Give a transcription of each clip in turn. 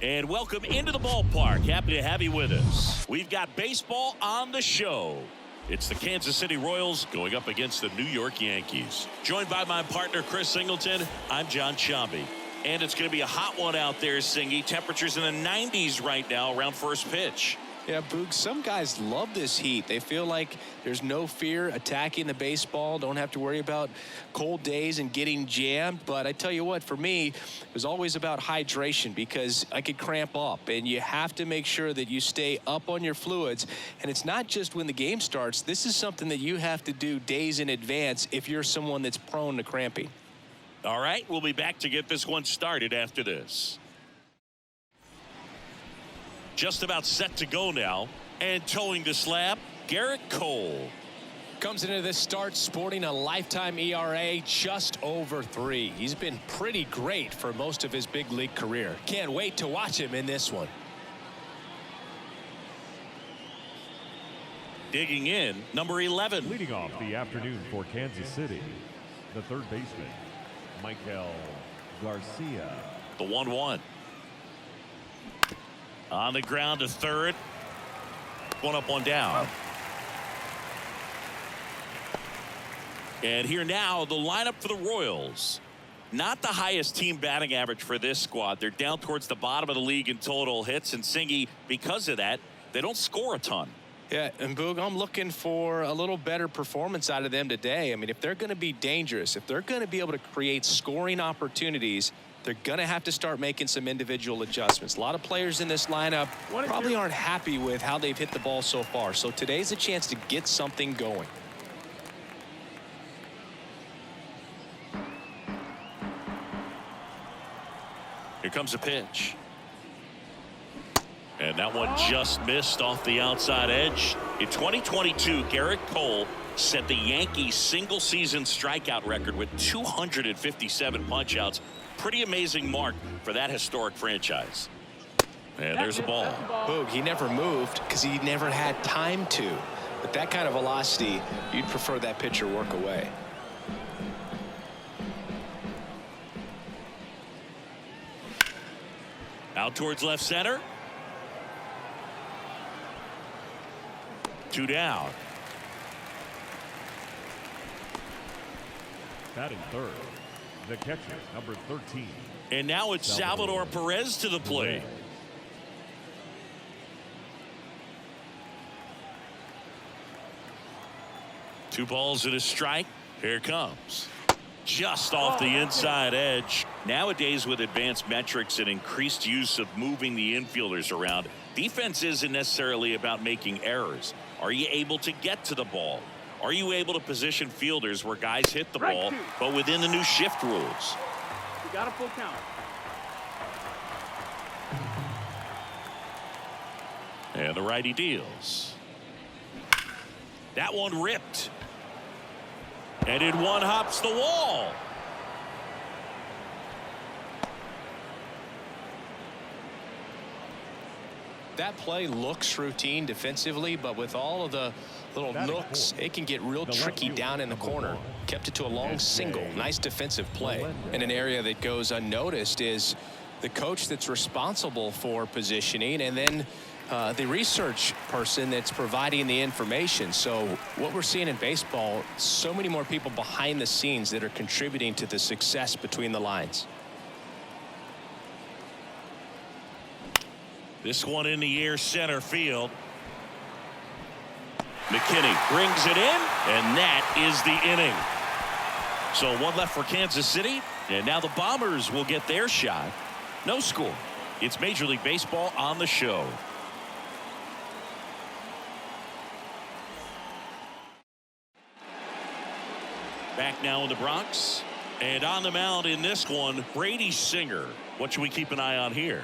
And welcome into the ballpark. Happy to have you with us. We've got baseball on the show. It's the Kansas City Royals going up against the New York Yankees. Joined by my partner, Chris Singleton, I'm John Shambi. And it's going to be a hot one out there, Singy. Temperatures in the 90s right now around first pitch. Yeah, Boog, some guys love this heat. They feel like there's no fear attacking the baseball. Don't have to worry about cold days and getting jammed. But I tell you what, for me, it was always about hydration because I could cramp up. And you have to make sure that you stay up on your fluids. And it's not just when the game starts. This is something that you have to do days in advance if you're someone that's prone to cramping. All right, we'll be back to get this one started after this. Just about set to go now, and towing the slab, Garrett Cole. Comes into this start sporting a lifetime ERA just over 3. He's been pretty great for most of his big league career. Can't wait to watch him in this one. Digging in, number 11. Leading off the afternoon for Kansas City, the third baseman, Michael Garcia. The 1-1. On the ground to third. One up, one down. And here now, the lineup for the Royals. Not the highest team batting average for this squad. They're down towards the bottom of the league in total hits. And Singy, because of that, they don't score a ton. Yeah, and Boog, I'm looking for a little better performance out of them today. I mean, if they're going to be dangerous, if they're going to be able to create scoring opportunities, they're going to have to start making some individual adjustments. A lot of players in this lineup probably aren't happy with how they've hit the ball so far. So today's a chance to get something going. Here comes a pitch. And that one just missed off the outside edge. In 2022, Garrett Cole set the Yankees single season strikeout record with 257 punchouts. Pretty amazing mark for that historic franchise. And there's a ball. Boog, he never moved because he never had time to. With that kind of velocity, you'd prefer that pitcher work away. Out towards left center. 2 down. Batting third, the catcher, number 13. And now it's Salvador Perez to the plate. Two balls and a strike. Here it comes. Just off the inside edge. Nowadays, with advanced metrics and increased use of moving the infielders around, defense isn't necessarily about making errors. Are you able to get to the ball? Are you able to position fielders where guys hit the ball, but within the new shift rules? You got a full count. And the righty deals. That one ripped. And it one hops the wall. That play looks routine defensively, but with all of the little nooks, it can get real tricky down in the corner. Kept it to a long single. Nice defensive play. And an area that goes unnoticed is the coach that's responsible for positioning, and then the research person that's providing the information. So what we're seeing in baseball, so many more people behind the scenes that are contributing to the success between the lines. This one in the air, center field. McKinney brings it in, and that is the inning. So one left for Kansas City, and now the Bombers will get their shot. No score. It's Major League Baseball on the show. Back now in the Bronx, and on the mound in this one, Brady Singer. What should we keep an eye on here?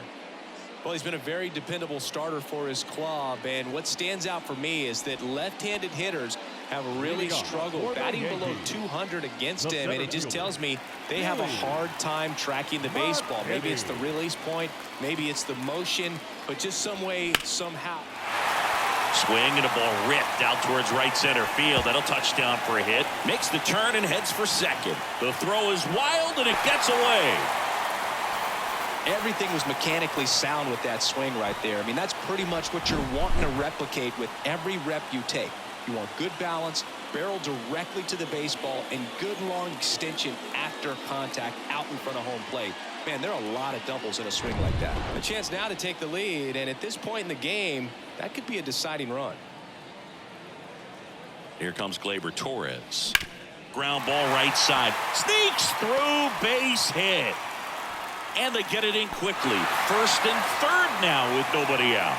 Well, he's been a very dependable starter for his club, and what stands out for me is that left-handed hitters have really struggled batting below 200 against him, and it just tells me they have a hard time tracking the baseball. Maybe it's the release point, maybe it's the motion, but just some way, somehow. Swing and a ball ripped out towards right center field. That'll touchdown for a hit. Makes the turn and heads for second. The throw is wild and it gets away. Everything was mechanically sound with that swing right there. I mean, that's pretty much what you're wanting to replicate with every rep you take. You want good balance, barrel directly to the baseball, and good long extension after contact out in front of home plate. Man, there are a lot of doubles in a swing like that. A chance now to take the lead, and at this point in the game, that could be a deciding run. Here comes Gleyber Torres. Ground ball right side. Sneaks through, base hit. And they get it in quickly. First and third now with nobody out.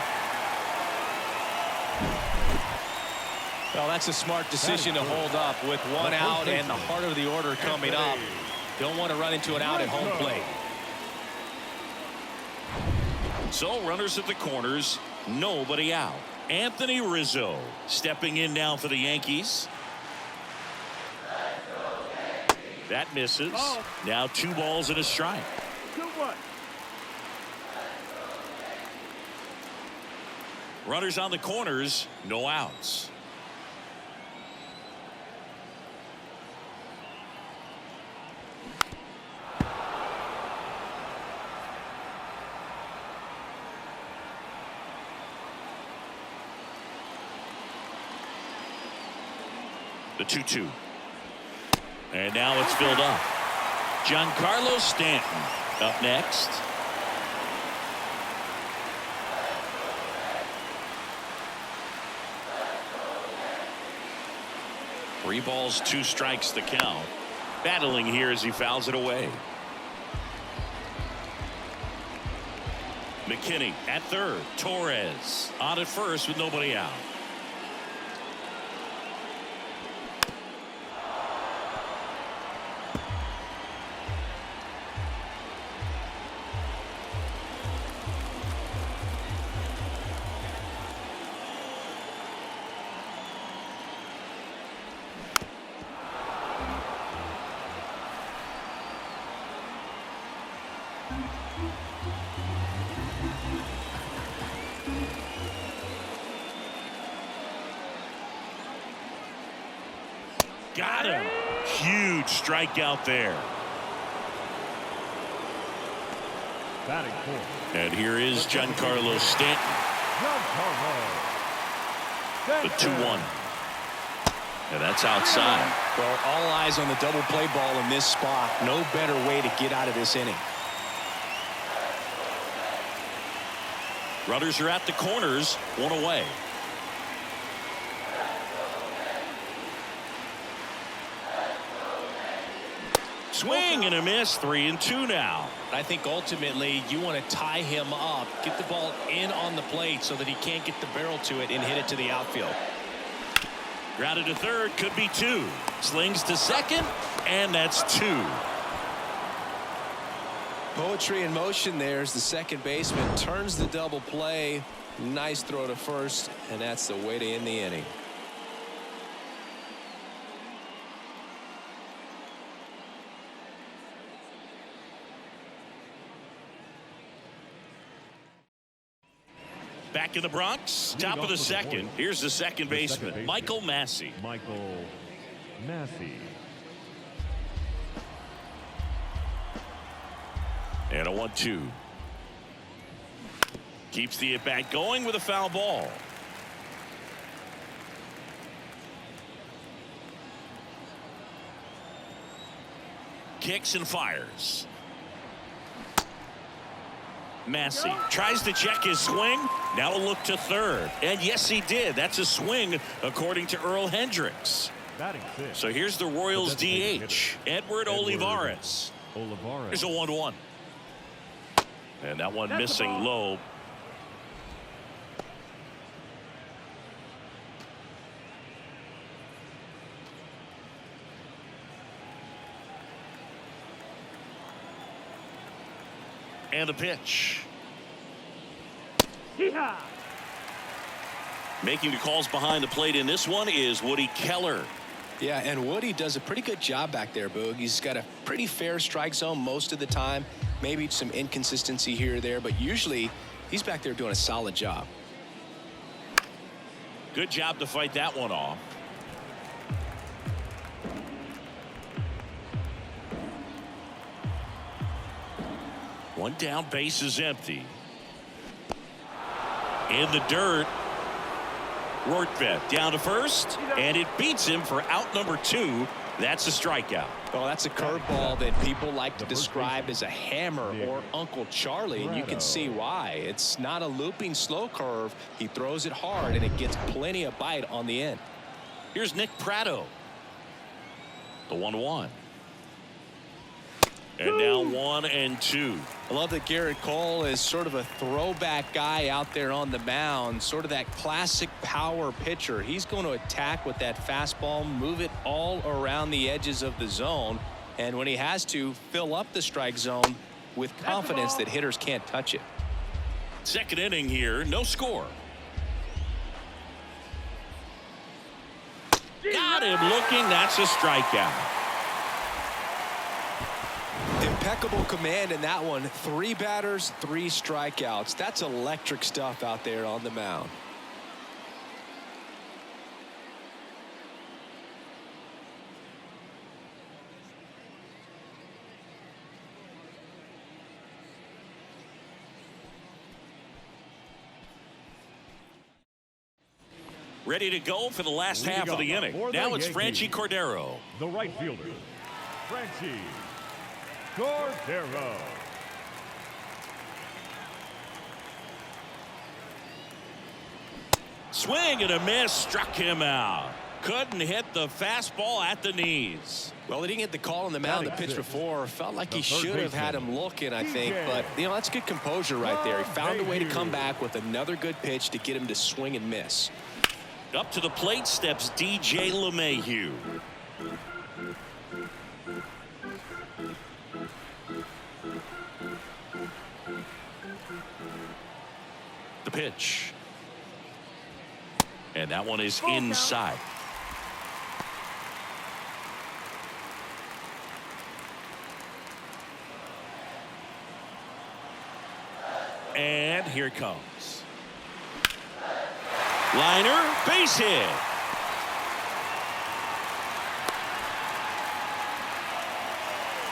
Well, that's a smart decision to hold up with one out and the heart of the order coming up. Don't want to run into an out at home plate. So runners at the corners, nobody out. Anthony Rizzo stepping in now for the Yankees. That misses. Now 2 balls and a strike. 2-1. Runners on the corners, no outs. The 2-2. And now it's filled up. Giancarlo Stanton up next. Three balls, 2 strikes the count. Battling here as he fouls it away. McKinney at third. Torres on at first with nobody out. Got him. Huge strikeout there. Batting fourth. And here is Giancarlo Stanton. The 2-1. And that's outside. Well, all eyes on the double play ball in this spot. No better way to get out of this inning. Runners are at the corners, 1 away. Swing and a miss. 3-2 now. I think ultimately you want to tie him up, get the ball in on the plate so that he can't get the barrel to it and hit it to the outfield. Grounded to third, could be 2. Slings to second, and that's 2. Poetry in motion there as the second baseman turns the double play. Nice throw to first, and that's the way to end the inning. Back in the Bronx, top of the second. Here's the second baseman, Michael Massey. Michael Massey. And a 1-2. Keeps the at-bat going with a foul ball. Kicks and fires. Massey tries to check his swing. Now a look to third. And yes, he did. That's a swing, according to Earl Hendricks. So here's the Royals DH, Edward Olivares. Here's a 1-1. And that one missing low. And the pitch. Making the calls behind the plate in this one is Woody Keller. Yeah, and Woody does a pretty good job back there, Boog. He's got a pretty fair strike zone most of the time. Maybe some inconsistency here or there, but usually he's back there doing a solid job. Good job to fight that one off. One down, base is empty. In the dirt. Rortvedt down to first, and it beats him for out number 2. That's a strikeout. Well, that's a curveball that people like to describe as a hammer or Uncle Charlie, and you can see why. It's not a looping slow curve. He throws it hard, and it gets plenty of bite on the end. Here's Nick Pratto. The 1-1. And now 1-2. I love that Garrett Cole is sort of a throwback guy out there on the mound, sort of that classic power pitcher. He's going to attack with that fastball, move it all around the edges of the zone, and when he has to, fill up the strike zone with confidence that hitters can't touch it. Second inning here, no score. Got him looking. That's a strikeout. Impeccable command in that one. 3 batters, 3 strikeouts. That's electric stuff out there on the mound. Ready to go for the last half of the inning. Now it's Franchi Cordero. The right fielder, Franchi Cordero. Swing and a miss, struck him out. Couldn't hit the fastball at the knees. Well, he didn't get the call on the mound the pitch before. Felt like he should have had him looking, I think. But, you know, that's good composure right there. He found a way to come back with another good pitch to get him to swing and miss. Up to the plate steps DJ LeMahieu. The pitch. And that one is inside. And here it comes. Liner, base hit.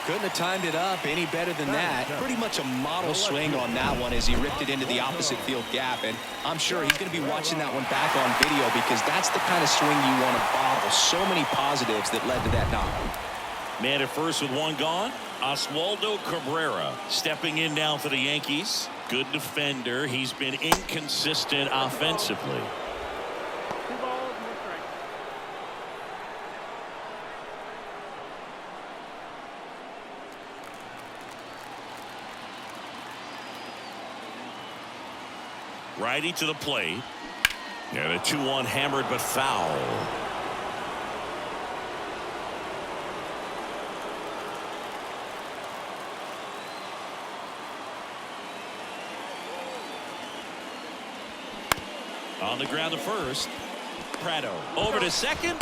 Couldn't have timed it up any better than that. Pretty much a model swing on that one as he ripped it into the opposite field gap. And I'm sure he's going to be watching that one back on video because that's the kind of swing you want to bottle. So many positives that led to that knock. Man at first with one gone. Oswaldo Cabrera stepping in now for the Yankees. Good defender. He's been inconsistent offensively. Righty to the plate. And a 2-1 hammered but foul. On the ground to first. Pratto over to second.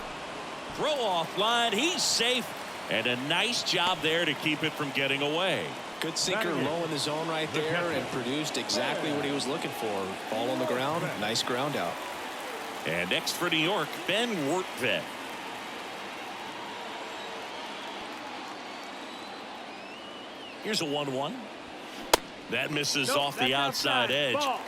Throw off line. He's safe. And a nice job there to keep it from getting away. Good sinker low in the zone right there and produced exactly what he was looking for. Ball on the ground. Nice ground out. And next for New York, Ben Rortvedt. Here's a 1-1. That misses off the outside edge. Ball.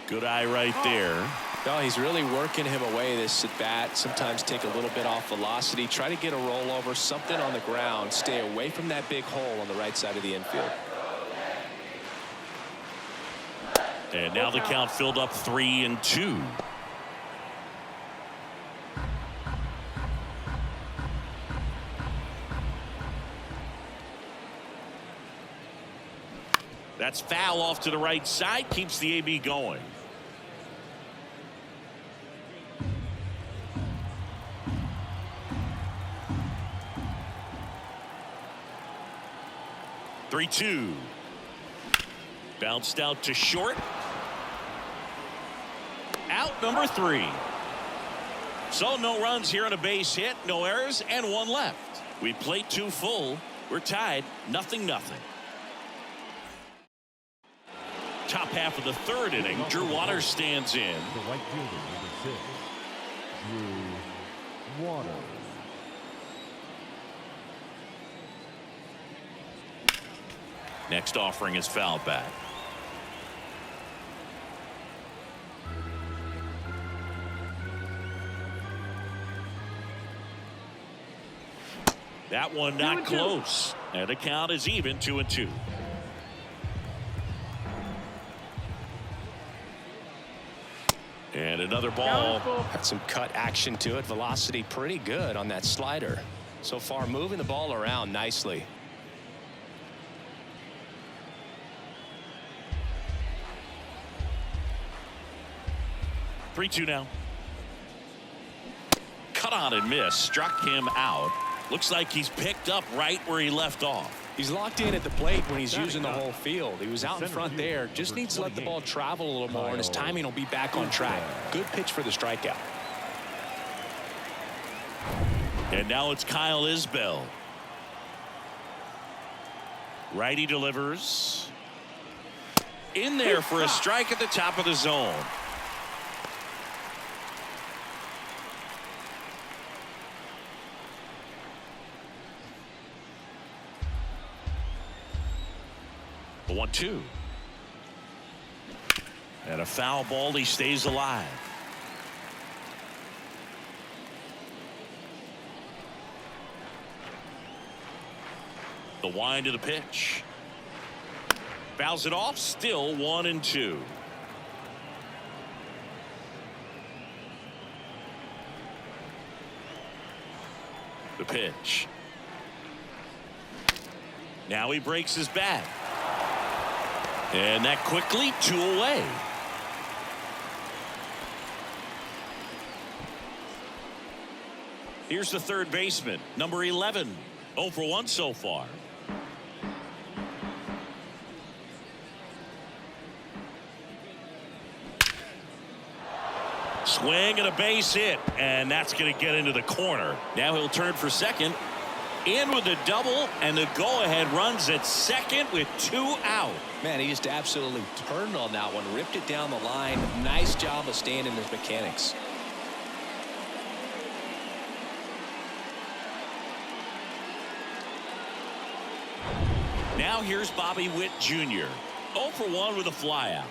Good eye right there. No, he's really working him away this at bat. Sometimes take a little bit off velocity. Try to get a rollover, something on the ground. Stay away from that big hole on the right side of the infield. And now the count filled up 3-2. That's foul off to the right side. Keeps the AB going. Three-two. Bounced out to short. Out number 3. So no runs here on a base hit, no errors, and 1 left. We played 2 full. We're tied 0-0. Top half of the 3rd inning. Drew Waters stands in. The right fielder, number 6, Andrew Waters. Next offering is fouled back. That one not close. And the count is even 2-2. And another ball. Had some cut action to it. Velocity pretty good on that slider. So far moving the ball around nicely. Three-two now. Cut on and miss. Struck him out. Looks like he's picked up right where he left off. He's locked in at the plate when he's using the whole field. He was out in front there. Just needs to let the ball travel a little more, and his timing will be back on track. Good pitch for the strikeout. And now it's Kyle Isbell. Righty delivers. In there for a strike at the top of the zone. The 1-2. And a foul ball. He stays alive. The wind of the pitch. Fouls it off. Still 1-2. The pitch. Now he breaks his bat. And that quickly 2 away. Here's the third baseman, number 11. 0 for 1 so far. Swing and a base hit, and that's going to get into the corner. Now he'll turn for second. In with a double, and the go-ahead runs at second with 2 out. Man, he just absolutely turned on that one, ripped it down the line. Nice job of staying in his mechanics. Now here's Bobby Witt Jr. 0 for 1 with a flyout.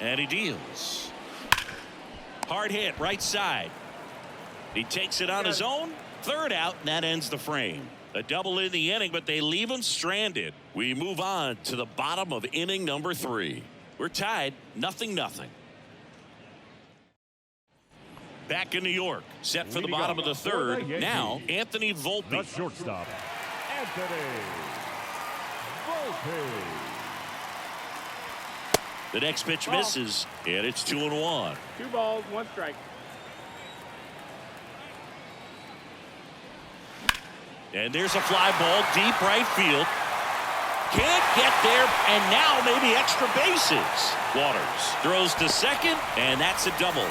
And he deals. Hard hit right side. He takes it on his own. Third out, and that ends the frame. A double in the inning, but they leave him stranded. We move on to the bottom of inning number 3. We're tied 0-0. Back in New York, set for the bottom of the third. Now, Anthony Volpe. The shortstop, Anthony Volpe. The next pitch misses, and it's 2-1. 2 balls, 1 strike. And there's a fly ball deep right field. Can't get there, and now maybe extra bases. Waters throws to second, and that's a double.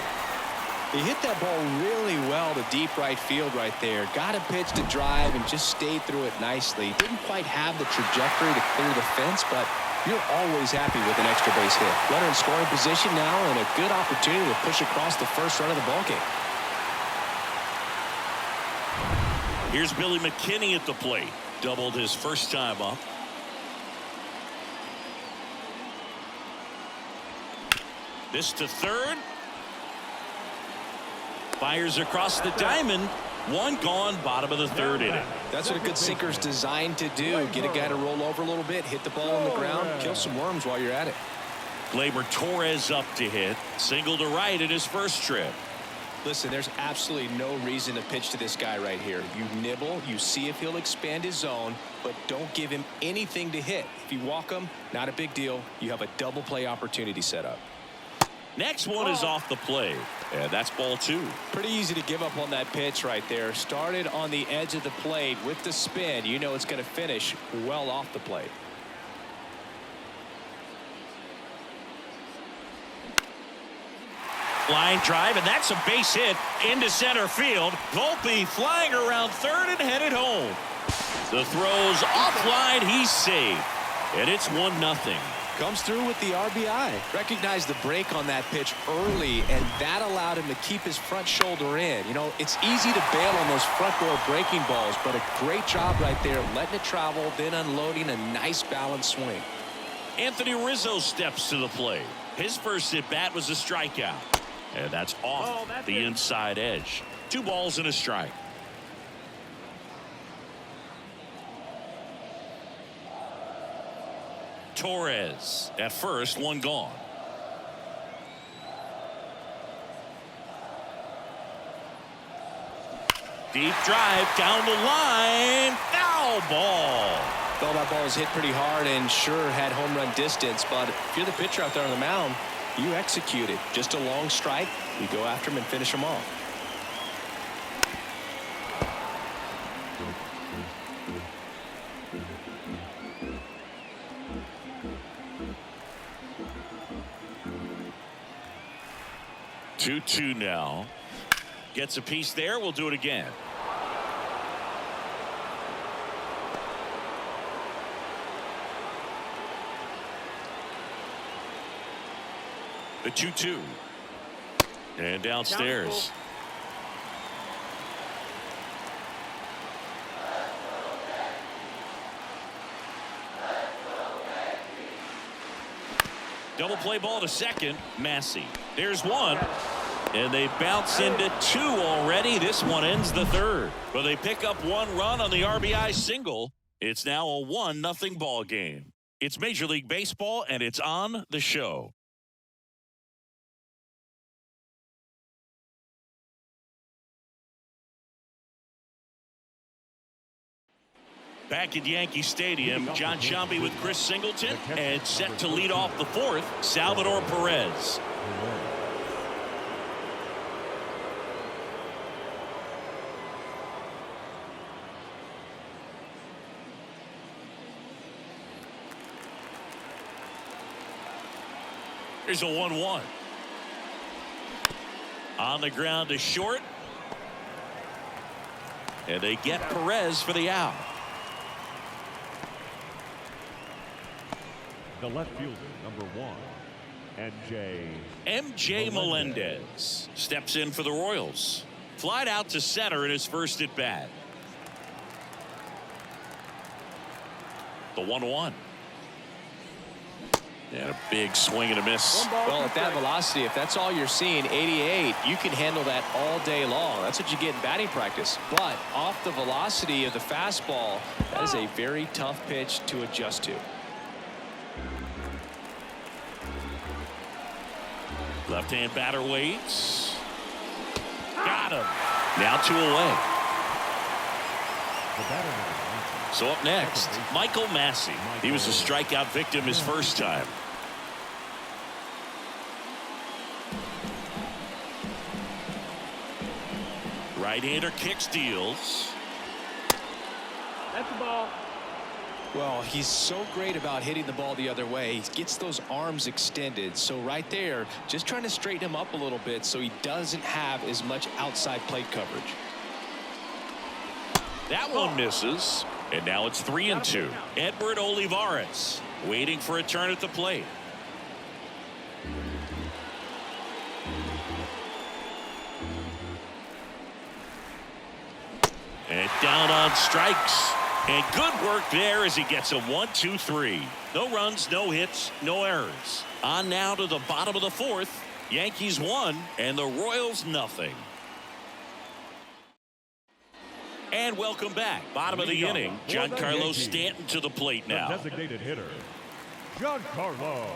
He hit that ball really well to deep right field right there. Got a pitch to drive and just stayed through it nicely. Didn't quite have the trajectory to clear the fence, but you're always happy with an extra base hit. Runner in scoring position now, and a good opportunity to push across the first run of the ballgame. Here's Billy McKinney at the plate. Doubled his first time up. This to third. Fires across the diamond. 1 gone, bottom of the third inning. That's what a good sinker's designed to do. Get a guy to roll over a little bit, hit the ball on the ground, kill some worms while you're at it. Gleyber Torres up to hit. Single to right in his first trip. Listen, there's absolutely no reason to pitch to this guy right here. You nibble, you see if he'll expand his zone, but don't give him anything to hit. If you walk him, not a big deal. You have a double play opportunity set up. Next one is off the plate, and that's ball 2. Pretty easy to give up on that pitch right there. Started on the edge of the plate with the spin. You know it's going to finish well off the plate. Line drive, and that's a base hit into center field. Volpe flying around third and headed home. The throw's offline. He's safe, and it's 1-0. Comes through with the RBI. Recognized the break on that pitch early, and that allowed him to keep his front shoulder in. You know, it's easy to bail on those front door breaking balls, but a great job right there, letting it travel, then unloading a nice balanced swing. Anthony Rizzo steps to the plate. His first at bat was a strikeout, and that's off the inside edge. 2 balls and a strike. Torres at first, 1 gone. Deep drive down the line, foul ball. Well, that ball was hit pretty hard and sure had home run distance, but if you're the pitcher out there on the mound, you execute it. Just a long strike, you go after him and finish him off. Two now. Gets a piece there. We'll do it again. The 2-2. And downstairs. Double play ball to second. Massey. There's 1. And they bounce into 2 already. This one ends the 3rd. But they pick up 1 run on the RBI single. It's now a 1-0 ball game. It's Major League Baseball, and it's on the show. Back at Yankee Stadium, John Sciambi with Chris Singleton, and set to lead off the 4th, Salvador Perez. Here's a 1-1. On the ground to short. And they get Perez for the out. The left fielder, number 1, MJ Melendez steps in for the Royals. Flied out to center in his first at bat. The 1-1. And a big swing and a miss. Well, at that velocity, if that's all you're seeing, 88, you can handle that all day long. That's what you get in batting practice. But off the velocity of the fastball, that is a very tough pitch to adjust to. Left-hand batter waits. Got him. Now 2 away. So up next, Michael Massey. He was a strikeout victim his first time. Right-hander kicks, deals. That's the ball. Well, he's so great about hitting the ball the other way. He gets those arms extended. So right there, just trying to straighten him up a little bit so he doesn't have as much outside plate coverage. That one misses. And now it's 3-2. Edward Olivares waiting for a turn at the plate. And down on strikes. And good work there as he gets a 1-2-3. No runs, no hits, no errors. On now to the bottom of the 4th. Yankees 1 and the Royals nothing. And welcome back. Bottom of the inning. Giancarlo Stanton to the plate now. The designated hitter, Giancarlo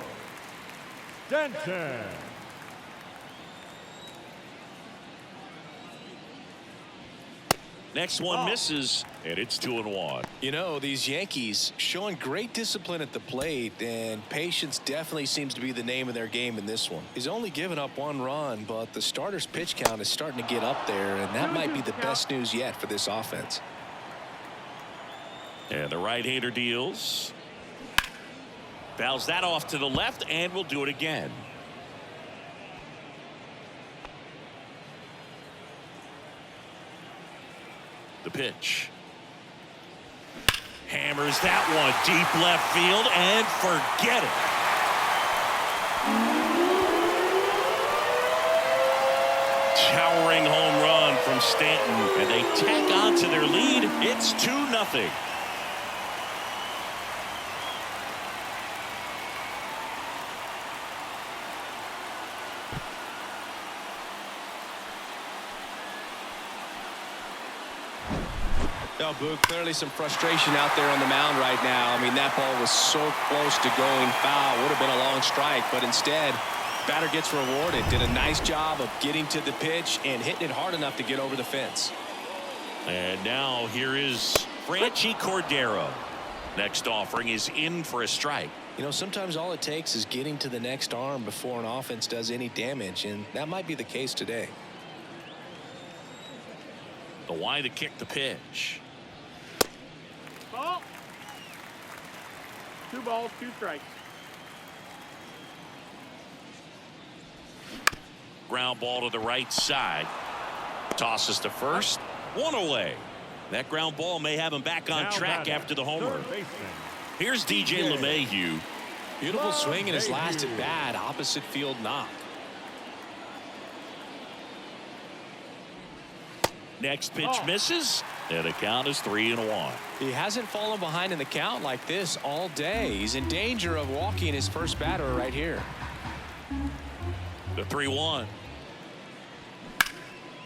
Stanton. Next one misses, and it's 2-1. You know, these Yankees showing great discipline at the plate, and patience definitely seems to be the name of their game in this one. He's only given up 1 run, but the starter's pitch count is starting to get up there, and that might be the best news yet for this offense. And the right-hander deals. Fouls that off to the left, and we'll do it again. The pitch. Hammers that one deep left field, and forget it. Stanton, and they tack on to their lead. It's 2-0. Oh, Boog, clearly some frustration out there on the mound right now. I mean, that ball was so close to going foul. Would have been a long strike, but instead, batter gets rewarded. Did a nice job of getting to the pitch and hitting it hard enough to get over the fence. And now here is Franchi Cordero. Next offering is in for a strike. You know, sometimes all it takes is getting to the next arm before an offense does any damage, and that might be the case today. The wide to kick the pitch. Ball. 2 balls, 2 strikes. Ground ball to the right side. Tosses to first. 1 away. That ground ball may have him back on track after the homer. Here's DJ LeMahieu. Beautiful swing in his last at bat. Opposite field knock. Next pitch misses, and the count is 3-1. He hasn't fallen behind in the count like this all day. He's in danger of walking his first batter right here. The 3-1.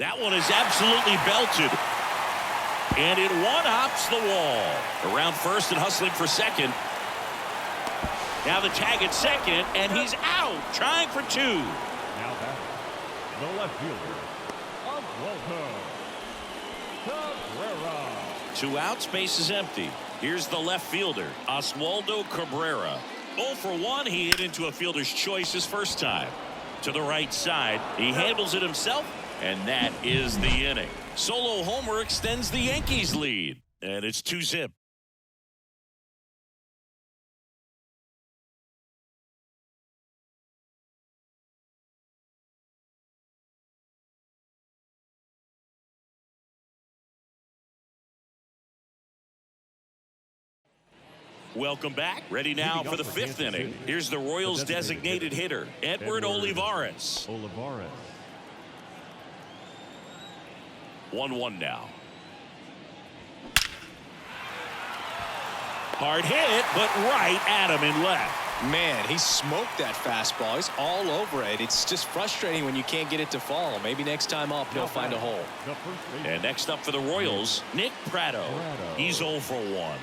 That one is absolutely belted. And it one-hops the wall. Around first and hustling for second. Now the tag at second, and he's out, trying for 2. Now back, the left fielder, Oswaldo Cabrera. 2 outs, base is empty. Here's the left fielder, Oswaldo Cabrera. 0 for 1, he hit into a fielder's choice his first time. To the right side, he handles it himself, and that is the inning. Solo homer extends the Yankees lead, and it's 2-0. Welcome back. Ready now for the 5th inning. Here's the Royals' designated hitter, Edward Olivares. 1-1 now. Hard hit, but right at him in left. Man, he smoked that fastball. He's all over it. It's just frustrating when you can't get it to fall. Maybe next time up he'll find a hole. And next up for the Royals, Nick Pratto. He's 0 for 1.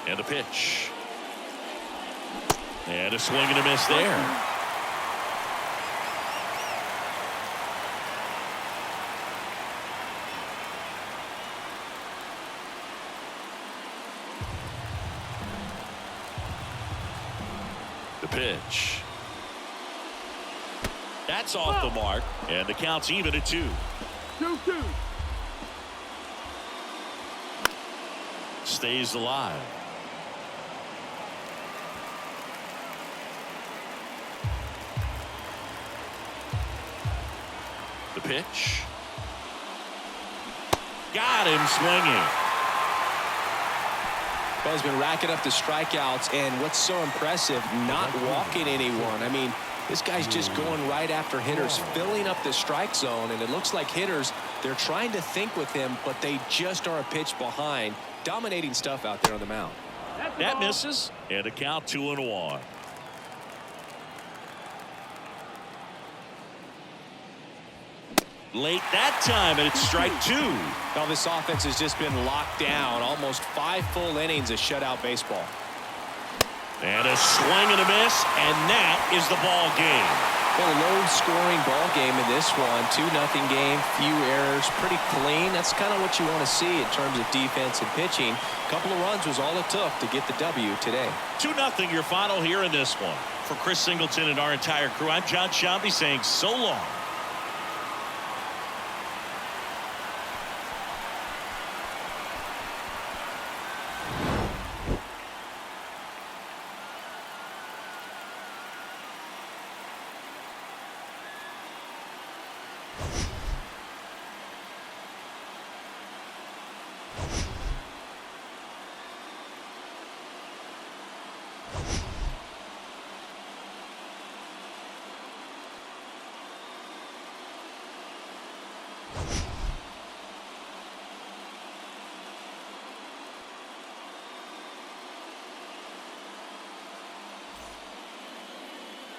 And the pitch. And a swing and a miss there. The pitch. That's off the mark. And the count's even at 2. 2-2. Stays alive. The pitch. Got him swinging. Well, he's been racking up the strikeouts, and what's so impressive, not walking anyone. I mean, this guy's just going right after hitters, filling up the strike zone, and it looks like hitters, they're trying to think with him, but they just are a pitch behind. Dominating stuff out there on the mound. That misses, and a count 2-1. Late that time, and it's strike 2. Well, this offense has just been locked down. Almost 5 full innings of shutout baseball. And a swing and a miss, and that is the ball game. Well, a low-scoring ball game in this one. 2-0 game, few errors, pretty clean. That's kind of what you want to see in terms of defense and pitching. A couple of runs was all it took to get the W today. 2-0 your final here in this one. For Chris Singleton and our entire crew, I'm John Shambi saying so long.